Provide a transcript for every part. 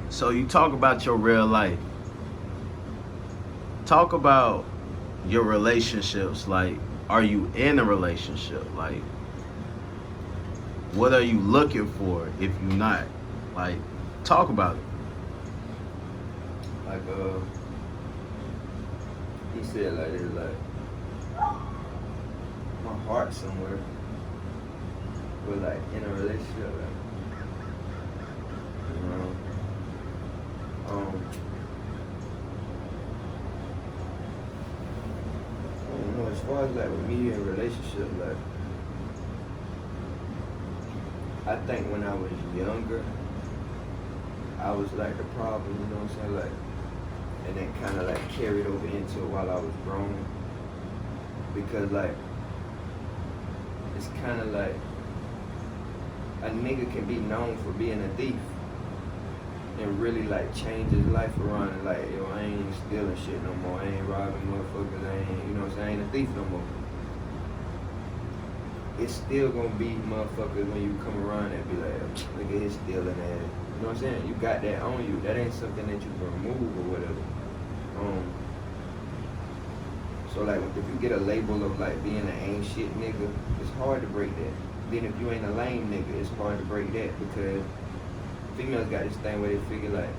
So you talk about your real life. Talk about your relationships. Like, are you in a relationship? Like, what are you looking for if you're not? Like, talk about it. Like he said like it's like my heart somewhere, but like in a relationship, like, you know, um, I don't know. As far as like with me in a relationship, like I think when I was younger, I was like the problem. You know what I'm saying? Like, and then kind of like carried over into it while I was grown, because like it's kind of like a nigga can be known for being a thief and really like change his life around and like, yo, I ain't stealing shit no more, I ain't robbing motherfuckers, I ain't, you know what I'm saying, I ain't a thief no more. It's still gonna be motherfuckers when you come around and be like, look at his stealing ass. You know what I'm saying? You got that on you. That ain't something that you can remove or whatever. So like if you get a label of like being an ain't shit nigga, it's hard to break that. Then if you ain't a lame nigga, it's hard to break that because females got this thing where they figure like,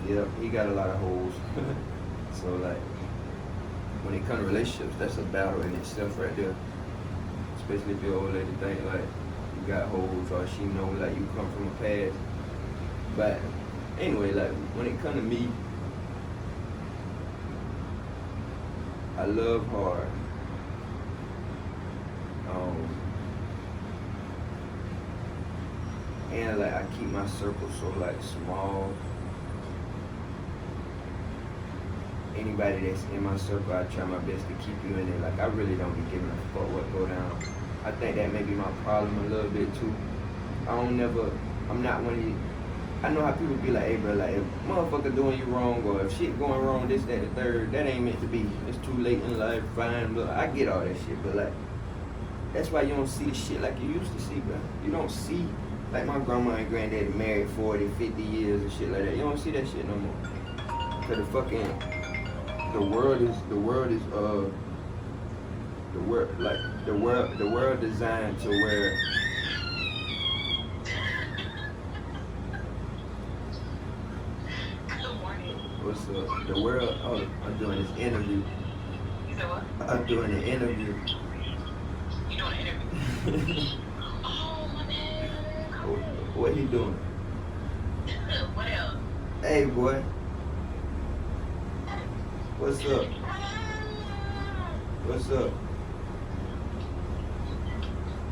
yeah, he got a lot of hoes. So like when it comes to relationships, that's a battle in itself right there. Especially if your old lady think like you got hoes or she know like you come from a past. But anyway, like when it comes to me, I love hard. And like I keep my circle so like small. Anybody that's in my circle, I try my best to keep you in there. Like I really don't be giving a fuck what go down. I think that may be my problem a little bit too. I'm not one of you. I know how people be like, hey bro, like if motherfucker doing you wrong or if shit going wrong, this, that, the third, that ain't meant to be. It's too late in life, fine, but I get all that shit, but like, that's why you don't see the shit like you used to see, bro. You don't see, like my grandma and granddaddy married 40, 50 years and shit like that. You don't see that shit no more. Cause the world designed to where what's up? The world, oh, I'm doing this interview. You know what? I'm doing an interview. You doing an interview? Oh, my man. What he doing? What else? Hey, boy. What's up? What's up?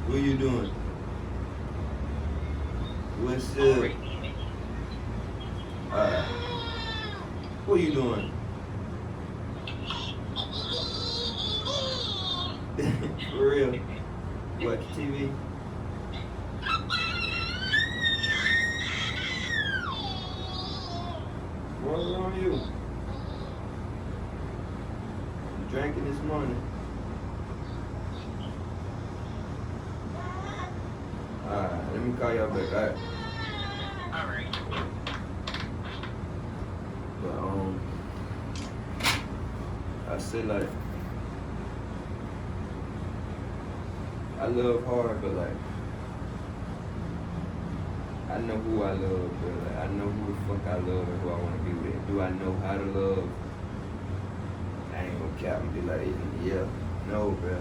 What you doing? What's up? Alright. What you doing? For real? Watch TV? What's wrong with you? You drinking this morning? Alright, let me call y'all back. Alright. Alright. But I say like I love hard, but like I know who I love, but like I know who the fuck I love and who I want to be with. Do I know how to love? I ain't gonna cap and be like, yeah, no, bro.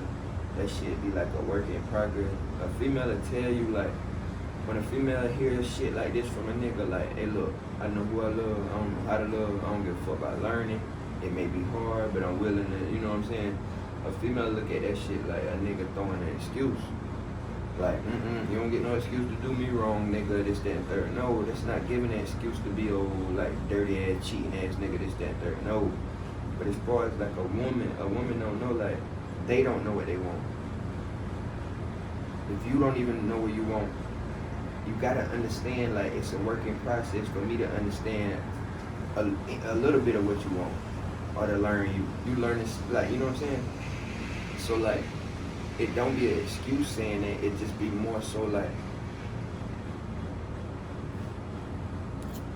That shit be like a work in progress. A female will tell you like, when a female hears shit like this from a nigga, like, hey look, I know who I love, I don't know how to love, I don't give a fuck about learning. It may be hard, but I'm willing to, you know what I'm saying? A female look at that shit like a nigga throwing an excuse. Like, you don't get no excuse to do me wrong, nigga, this, that, and third. No, that's not giving an excuse to be old, like, dirty ass, cheating ass nigga, this, that, and third. No. But as far as like a woman don't know, like, they don't know what they want. If you don't even know what you want, you gotta understand, like, it's a working process for me to understand a little bit of what you want, or to learn you. You learn this, like, you know what I'm saying? So, like, it don't be an excuse saying it just be more so like,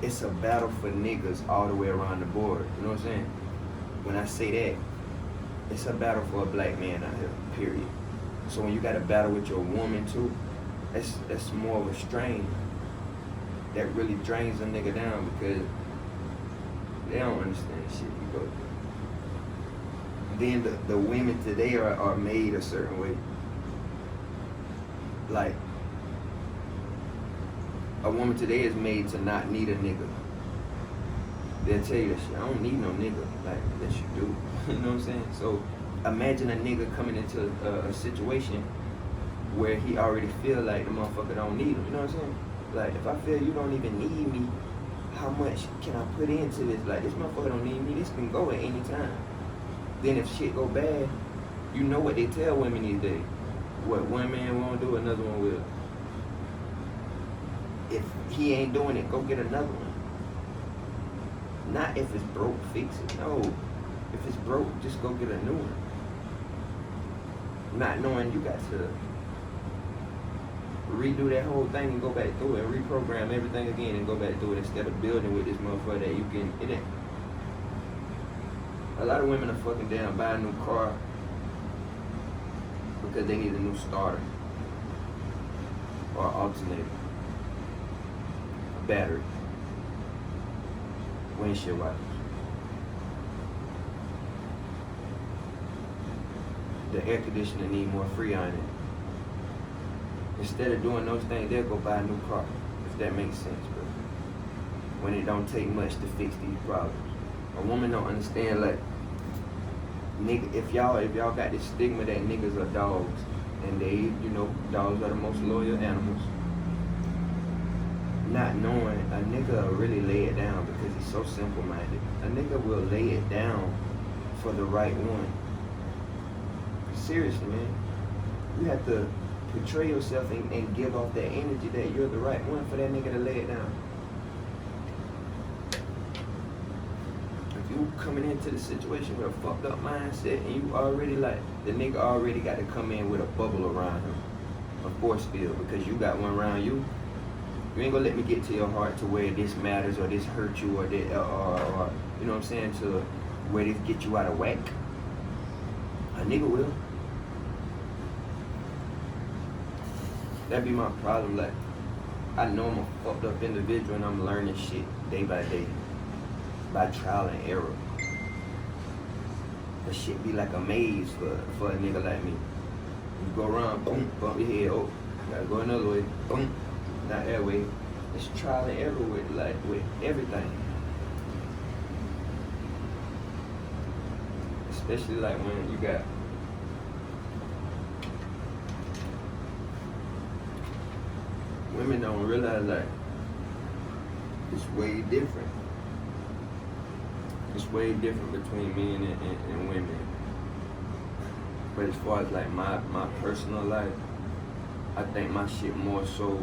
it's a battle for niggas all the way around the board. You know what I'm saying? When I say that, it's a battle for a black man out here, period. So when you got a battle with your woman too, that's more of a strain that really drains a nigga down because they don't understand shit you go through. Then the women today are made a certain way. Like, a woman today is made to not need a nigga. They'll tell you that shit, I don't need no nigga. Like, yes you do. You know what I'm saying? So imagine a nigga coming into a situation where he already feel like the motherfucker don't need him. You know what I'm saying? Like, if I feel you don't even need me, how much can I put into this? Like, this motherfucker don't need me, this can go at any time. Then if shit go bad, you know what they tell women these days. What one man won't do, another one will. If he ain't doing it, go get another one. Not if it's broke, fix it. No. If it's broke, just go get a new one. Not knowing you got to redo that whole thing and go back through it and reprogram everything again and go back through it instead of building with this motherfucker that you can, it ain't. A lot of women are fucking down, buy a new car because they need a new starter or alternator, a battery, windshield wipers. The air conditioner need more freon in it. Instead of doing those things, they'll go buy a new car, if that makes sense, bro. When it don't take much to fix these problems. A woman don't understand, like, nigga, if y'all got this stigma that niggas are dogs, and they, you know, dogs are the most loyal animals. Not knowing, a nigga will really lay it down because he's so simple-minded. A nigga will lay it down for the right one. Seriously, man. You have to portray yourself and give off that energy that you're the right one for that nigga to lay it down. If you coming into the situation with a fucked up mindset and you already like, the nigga already got to come in with a bubble around him, a force field, because you got one around you. You ain't gonna let me get to your heart to where this matters or this hurt you or this, or you know what I'm saying, to where this get you out of whack. A nigga will. That be my problem. Like, I know I'm a fucked up individual and I'm learning shit day by day, by trial and error. That shit be like a maze for a nigga like me. You go around, boom, bump your head, oh, gotta go another way, boom, not that way. It's trial and error with everything. Especially like when you got women don't realize, like, it's way different. It's way different between men and women. But as far as like my personal life, I think my shit more so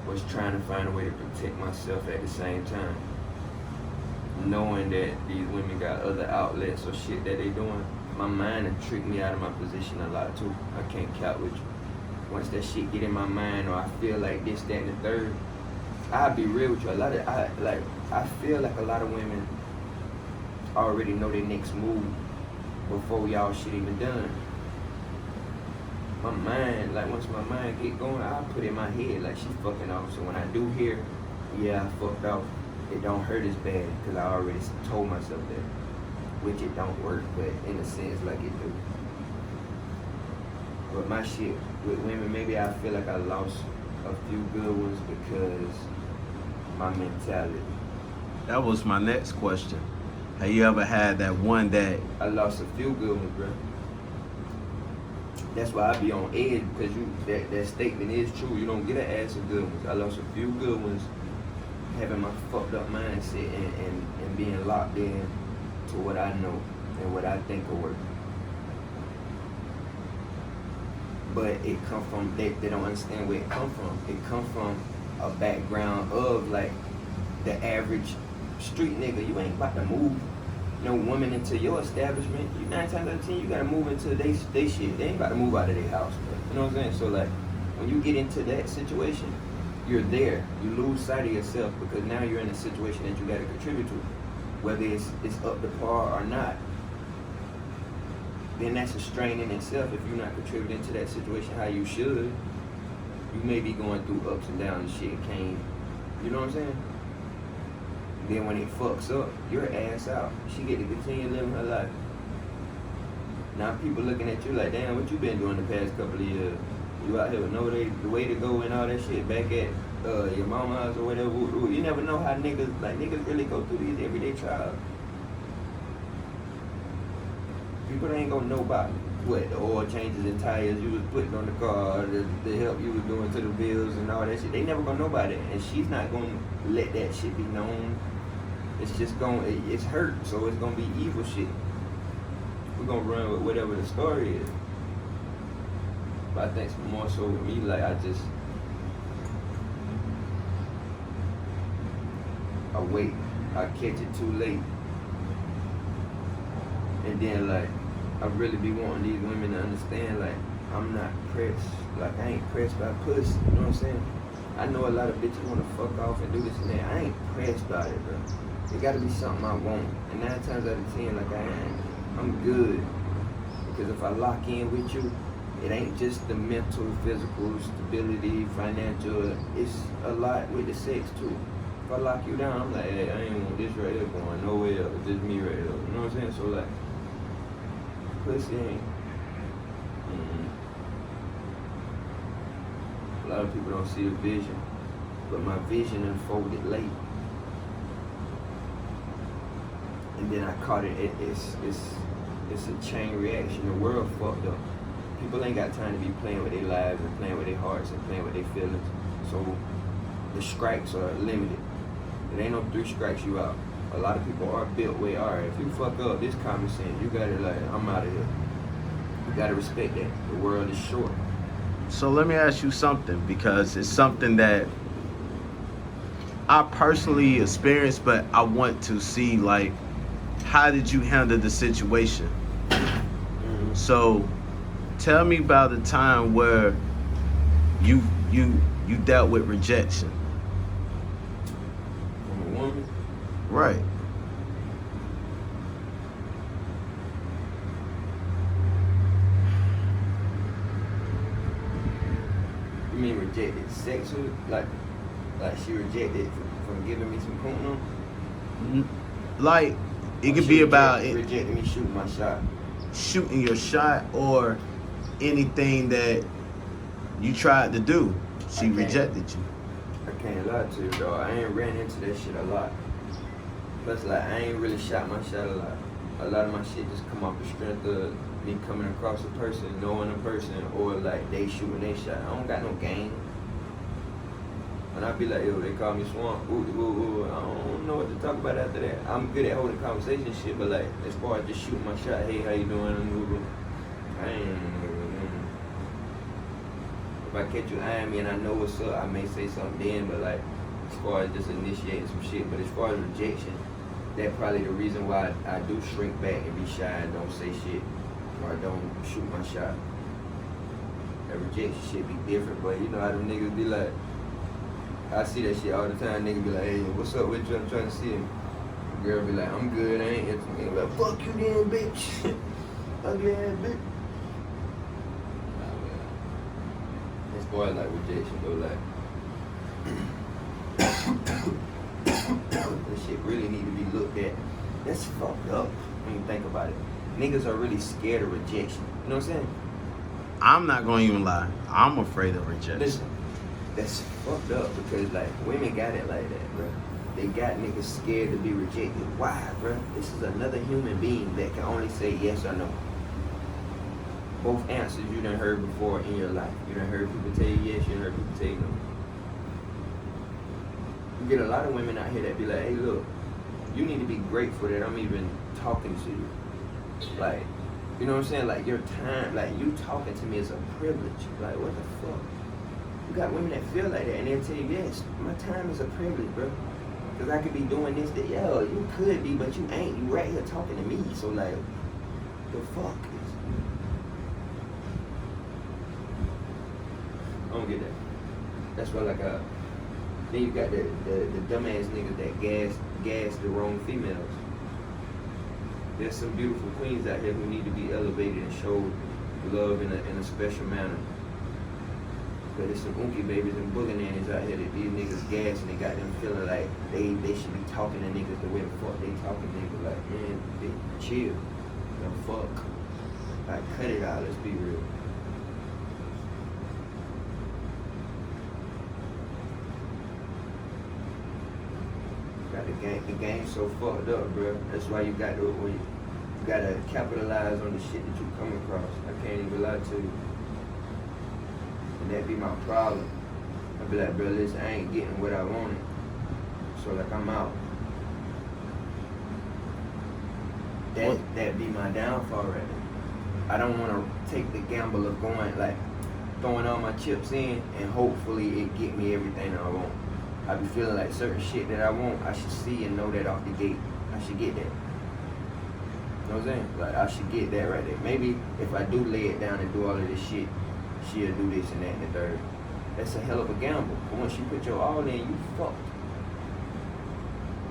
was trying to find a way to protect myself at the same time. Knowing that these women got other outlets or shit that they doing, my mind and tricked me out of my position a lot too. I can't count with you. Once that shit get in my mind or I feel like this, that, and the third, I'll be real with you. I feel like a lot of women already know their next move before y'all shit even done. My mind, like once my mind get going, I put in my head like she fucking off. So when I do hear, yeah, I fucked off, it don't hurt as bad because I already told myself that. Which it don't work, but in a sense like it do. But my shit with women, maybe I feel like I lost a few good ones because my mentality. That was my next question. Have you ever had that one that I lost a few good ones, bro. That's why I be on edge, because that statement is true. You don't get an ass of good ones. I lost a few good ones having my fucked up mindset and being locked in to what I know and what I think will work. But it come from, they don't understand where it come from. It come from a background of like the average street nigga. You ain't about to move no woman into your establishment. You 9 times out of 10, you gotta move into they shit. They ain't about to move out of their house, bro. You know what I'm saying? So like, when you get into that situation, you're there. You lose sight of yourself because now you're in a situation that you got to contribute to, whether it's up to par or not. Then that's a strain in itself if you're not contributing to that situation how you should. You may be going through ups and downs and shit came. You know what I'm saying? Then when it fucks up, your ass out. She get to continue living her life. Now people looking at you like, damn, what you been doing the past couple of years? You out here with no the way to go and all that shit back at your mama's house or whatever. You never know how niggas really go through these everyday trials. People ain't gonna know about what the oil changes and tires you was putting on the car, the help you was doing to the bills and all that shit. They never gonna know about it, and she's not gonna let that shit be known. It's just it's hurt, so it's gonna be evil shit. We're gonna run with whatever the story is. But I think more so with me, like I wait, I catch it too late. And then like, I really be wanting these women to understand, like, I'm not pressed. Like, I ain't pressed by pussy, you know what I'm saying? I know a lot of bitches wanna fuck off and do this and that. I ain't pressed by it, bro. It gotta be something I want. And 9 times out of 10, like I'm good. Because if I lock in with you, it ain't just the mental, physical, stability, financial, it's a lot with the sex too. If I lock you down, I'm like, hey, I ain't want this right here going nowhere else, just me right here. You know what I'm saying? So like, pussy ain't. A lot of people don't see the vision, but my vision unfolded late. And then I caught it. It's a chain reaction. The world fucked up. People ain't got time to be playing with their lives and playing with their hearts and playing with their feelings. So the strikes are limited. It ain't no 3 strikes you out. A lot of people are built way, all right, if you fuck up, this common sense, you gotta like, I'm out of here. You gotta respect that. The world is short. So let me ask you something, because it's something that I personally experienced, but I want to see, like, how did you handle the situation? Mm-hmm. So tell me about a time where you dealt with rejection. From a woman? Right. You mean rejected sexually? Like she rejected from giving me some poon? Like, it could be about it. Rejecting me shooting my shot. Shooting your shot or anything that you tried to do. She rejected you. I can't lie to you, though. I ain't ran into that shit a lot. Plus, like, I ain't really shot my shot a lot. A lot of my shit just come off the strength of me coming across a person, knowing a person, or like they shooting their shot. I don't got no game. And I be like, yo, they call me Swamp. Ooh, ooh, ooh. I don't know what to talk about after that. I'm good at holding conversation and shit, but like, as far as just shooting my shot, hey, how you doing? I ain't. If I catch you eyeing me and I know what's up, I may say something then, but like, as far as just initiating some shit, but as far as rejection, that's probably the reason why I do shrink back and be shy and don't say shit, or I don't shoot my shot. That rejection shit be different, but you know how them niggas be like, I see that shit all the time. Niggas be like, hey, what's up with you? I'm trying to see him. Girl be like, I'm good, I ain't into me. Like, fuck you then, bitch. Ugly ass bitch. As far as like rejection though, like, this shit really need to be looked at. That's fucked up when you think about it. Niggas are really scared of rejection. You know what I'm saying? I'm not gonna even lie. I'm afraid of rejection. Listen, that's fucked up because like women got it like that, bro. They got niggas scared to be rejected. Why, bro? This is another human being that can only say yes or no. Both answers you done heard before in your life. You done heard people tell you yes, you done heard people tell you no. You get a lot of women out here that be like, hey, look, you need to be grateful that I'm even talking to you. Like, you know what I'm saying? Like, your time, like, you talking to me is a privilege. Like, what the fuck? You got women that feel like that, and they'll tell you, yes, my time is a privilege, bro. Because I could be doing this, that, yo, you could be, but you ain't. You right here talking to me. So, like, the fuck is... I don't get that. That's why, like, Then you got the dumbass niggas that gas the wrong females. There's some beautiful queens out here who need to be elevated and showed love in a special manner. But there's some unky babies and booger nannies out here that these niggas gas and they got them feeling like they should be talking to niggas the way the fuck they talking to niggas. Like, man, they chill. The fuck. Like, cut it out, let's be real. Got the game so fucked up, bro. That's why you gotta capitalize on the shit that you come across. I can't even lie to you. And that be my problem. I be like, bro, listen, I ain't getting what I wanted. So like I'm out. That be my downfall right there. I don't wanna take the gamble of going like throwing all my chips in and hopefully it get me everything that I want. I be feeling like certain shit that I want, I should see and know that off the gate. I should get that. You know what I'm saying? Like, I should get that right there. Maybe if I do lay it down and do all of this shit, she'll do this and that and the third. That's a hell of a gamble. But once you put your all in, you fucked.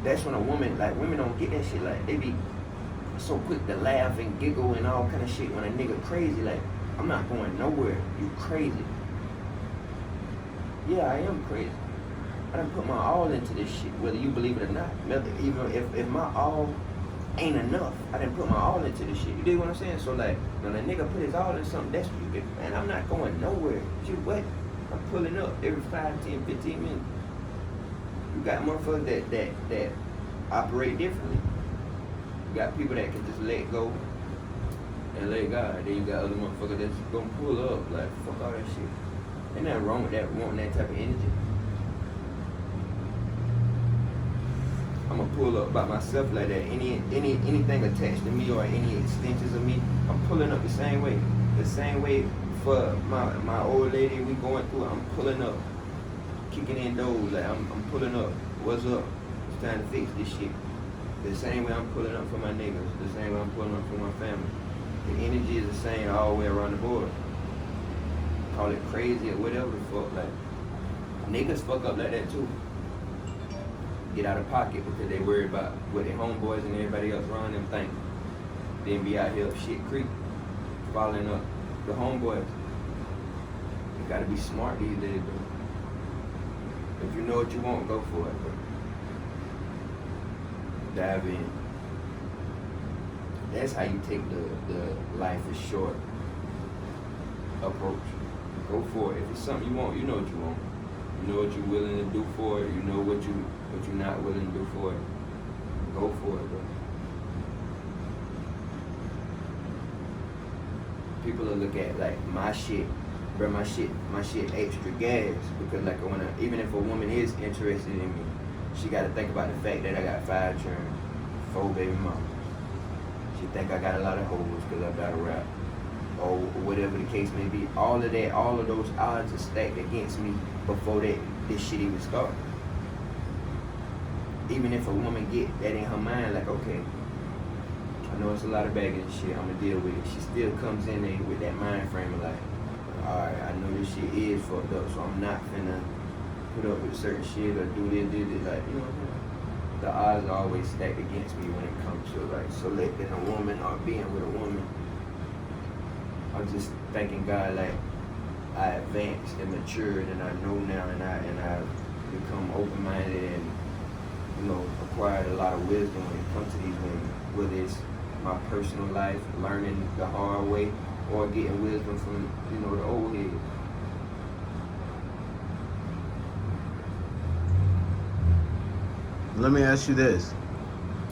That's when a woman, like, women don't get that shit. Like, they be so quick to laugh and giggle and all kind of shit when a nigga crazy. Like, I'm not going nowhere. You crazy. Yeah, I am crazy. I done put my all into this shit, whether you believe it or not. Even if my all ain't enough, I done put my all into this shit. You dig what I'm saying? So like, when a nigga put his all in something, that's what you get. Man, I'm not going nowhere. You what? I'm pulling up every 5, 10, 15 minutes. You got motherfuckers that operate differently. You got people that can just let go and let God. Then you got other motherfuckers that's gonna pull up, like, fuck all that shit. Ain't nothing wrong with that, wanting that type of energy. I'm gonna pull up by myself like that. Anything attached to me or any extensions of me, I'm pulling up the same way. The same way for my old lady we going through, I'm pulling up. Kicking in doors, like I'm pulling up. What's up? It's time to fix this shit. The same way I'm pulling up for my niggas, the same way I'm pulling up for my family. The energy is the same all the way around the board. Call it crazy or whatever the fuck, like niggas fuck up like that too. Get out of pocket because they worried about what their homeboys and everybody else around them think. Then be out here shit creep, following up the homeboys. You gotta be smart these days, bro. If you know what you want, go for it, bro. Dive in. That's how you take the life is short approach. Go for it. If it's something you want, you know what you want. You know what you're willing to do for it. You know what you're not willing to do for it. Go for it, bro. People will look at like my shit, bro. My shit extra gas because like even if a woman is interested in me, she got to think about the fact that I got 5 children, 4 baby mamas. She think I got a lot of hoes because I got a rap. Or whatever the case may be, all of those odds are stacked against me before this shit even started. Even if a woman get that in her mind, like, okay, I know it's a lot of baggage and shit, I'm gonna deal with it. She still comes in there with that mind frame of like, alright, I know this shit is fucked up, so I'm not finna put up with certain shit or do this, like, you know what I'm saying? The odds are always stacked against me when it comes to like selecting a woman or being with a woman. I'm just thanking God like I advanced and matured and I know now and I've become open-minded and, you know, acquired a lot of wisdom when it comes to these women, whether it's my personal life, learning the hard way, or getting wisdom from, you know, the old heads. Let me ask you this.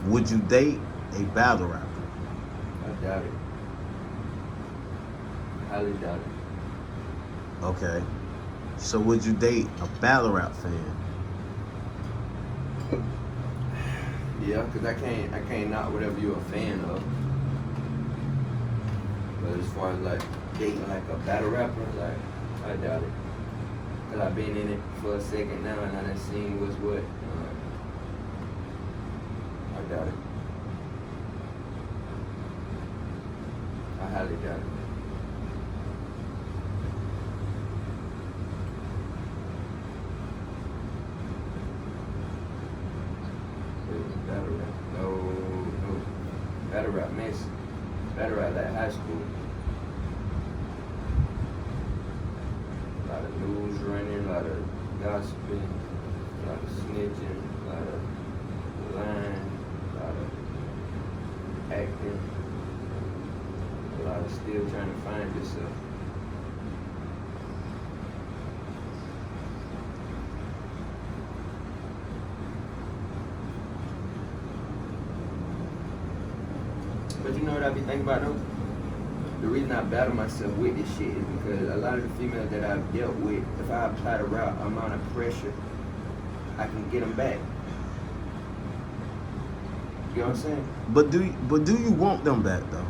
Would you date a battle rapper? I doubt it. Highly doubt it. Okay. So would you date a battle rap fan? Yeah, cause I can't knock whatever you're a fan of. But as far as like dating like a battle rapper, like I doubt it. Cause I've been in it for a second now and I done seen what's what. I doubt it. I highly doubt it. Battle rap. No. Battle rap mess. Battle rap like high school. A lot of news running, a lot of gossiping, a lot of snitching, a lot of lying, a lot of acting, a lot of still trying to find yourself. But you know what I be thinking about though? The reason I battle myself with this shit is because a lot of the females that I've dealt with, if I apply the right amount of pressure, I can get them back. You know what I'm saying? But do you want them back though?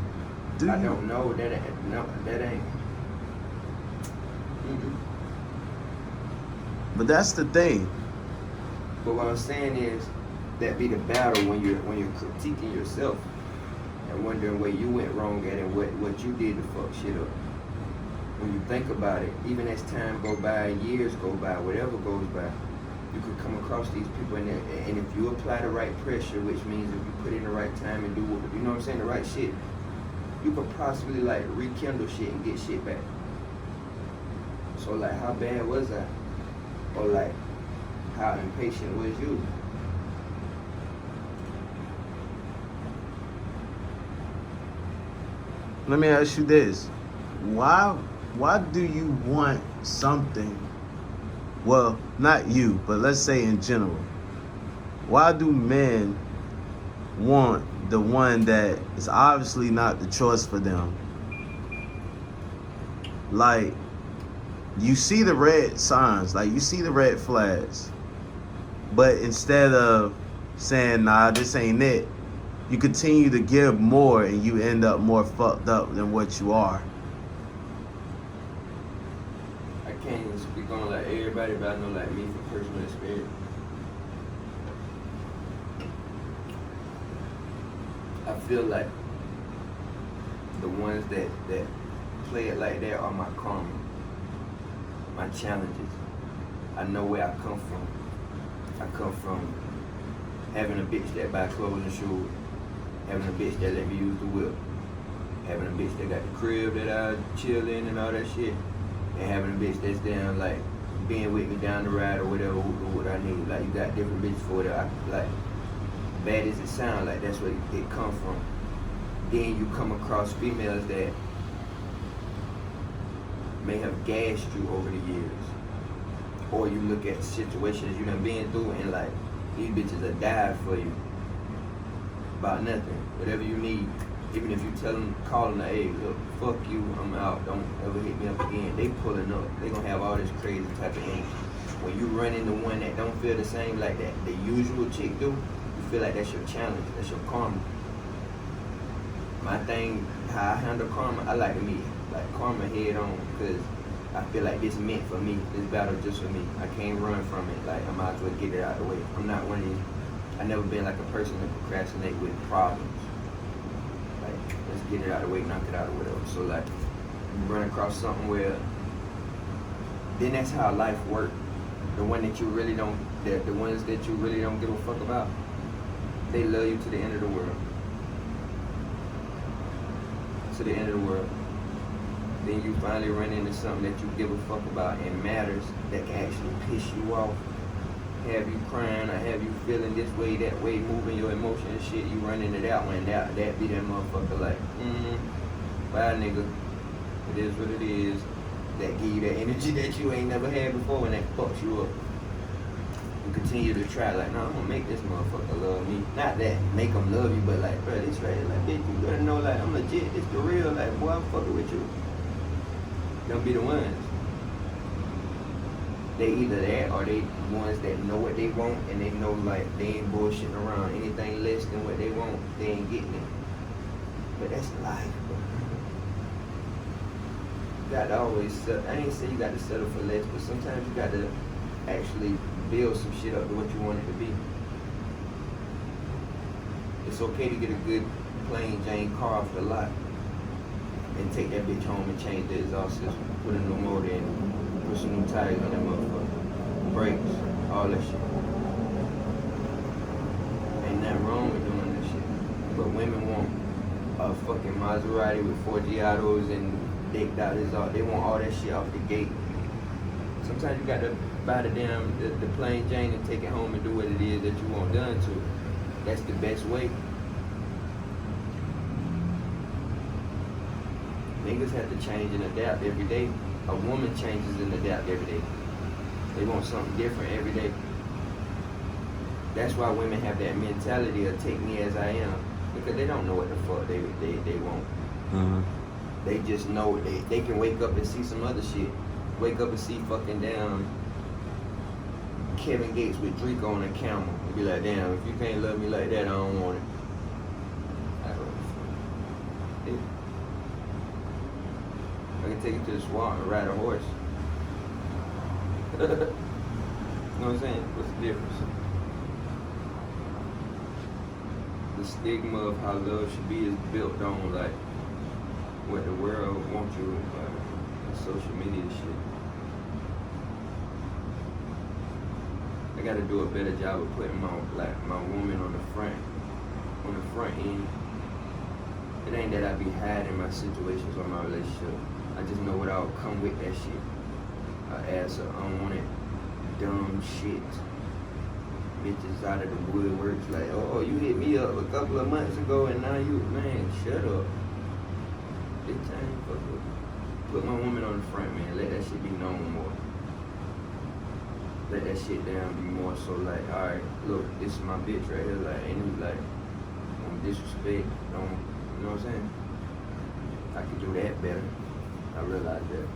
I don't know. That ain't. Mm-mm. But that's the thing. But what I'm saying is that be the battle when you're critiquing yourself and wondering where you went wrong at and what you did to fuck shit up. When you think about it, even as time go by, years go by, whatever goes by, you could come across these people and if you apply the right pressure, which means if you put in the right time and do what, you know what I'm saying, the right shit, you could possibly like rekindle shit and get shit back. So like, how bad was I? Or like, how impatient was you? Let me ask you this. Why do you want something? Well, not you, but let's say in general. Why do men want the one that is obviously not the choice for them? Like, you see the red signs, like you see the red flags, but instead of saying, nah, this ain't it, you continue to give more and you end up more fucked up than what you are. I can't even speak on like everybody, but I know like me from personal experience. I feel like the ones that play it like that are my karma, my challenges. I know where I come from. I come from having a bitch that buy clothes and shoes, having a bitch that let me use the whip, having a bitch that got the crib that I chill in and all that shit, and having a bitch that's down like being with me down the ride or whatever, what I need. Like, you got different bitches for whatever. Like, bad as it sounds, like that's where it come from. Then you come across females that may have gassed you over the years, or you look at situations you done been through and like, these bitches will die for you about nothing. Whatever you need, even if you tell them, call them, hey, look, fuck you, I'm out, don't ever hit me up again. They pulling up. They gonna have all this crazy type of energy. When you run into one that don't feel the same like that the usual chick do, you feel like that's your challenge, that's your karma. My thing, how I handle karma, I like to meet like karma head on, because I feel like this meant for me. This battle just for me. I can't run from it. Like, I might as well get it out of the way. I'm not one of these. I never been like a person to procrastinate with problems. Like, let's get it out of the way, knock it out or whatever. So like, you run across something where, then that's how life works. The one that you really don't, the ones that you really don't give a fuck about, they love you to the end of the world. To the end of the world. Then you finally run into something that you give a fuck about and matters, that can actually piss you off, have you crying or have you feeling this way, that way, moving your emotion and shit. You run into that one, that be that motherfucker like, bye nigga, it is what it is. That give you that energy that you ain't never had before and that fucks you up. You continue to try like, no, I'm gonna make this motherfucker love me. Not that make them love you, but like, bro, this right, like, bitch, you better know, like, I'm legit, it's the real, like, boy, I'm fucking with you. Don't be the ones. They either that or they ones that know what they want and they know like they ain't bullshitting around. Anything less than what they want, they ain't getting it. But that's life, bro. You got to always settle. I ain't say you got to settle for less, but sometimes you got to actually build some shit up to what you want it to be. It's okay to get a good plain Jane car off the lot and take that bitch home and change the exhaust system, put a new motor in, put some new tires on that motherfucker, brakes, all that shit. Ain't nothing wrong women want a fucking Maserati with 4 Giottos and decked out is all. They want all that shit off the gate. Sometimes you got to buy the plain Jane and take it home and do what it is that you want done to it. That's the best way. Niggas have to change and adapt every day. A woman changes and adapt every day. They want something different every day. That's why women have that mentality of take me as I am, because they don't know what the fuck they want. Mm-hmm. They just know they can wake up and see some other shit. Wake up and see fucking damn Kevin Gates with Drake on a camel and be like, damn, if you can't love me like that, I don't want it. I can take you to the swamp and ride a horse. You know what I'm saying? What's the difference? The stigma of how love should be is built on like what the world wants you with, like social media shit. I gotta do a better job of putting my woman on the front end. It ain't that I be hiding my situations or my relationship. I just know what I'll come with that shit. I ask her unwanted dumb shit. Bitches out of the woodworks like, oh, you hit me up a couple of months ago and now you, man, shut up. Big time, fuck up. Put my woman on the front, man. Let that shit be known more. Let that shit down be more so like, alright, look, this is my bitch right here. Like, ain't you like, don't disrespect, don't, you know what I'm saying? I could do that better. I realize that.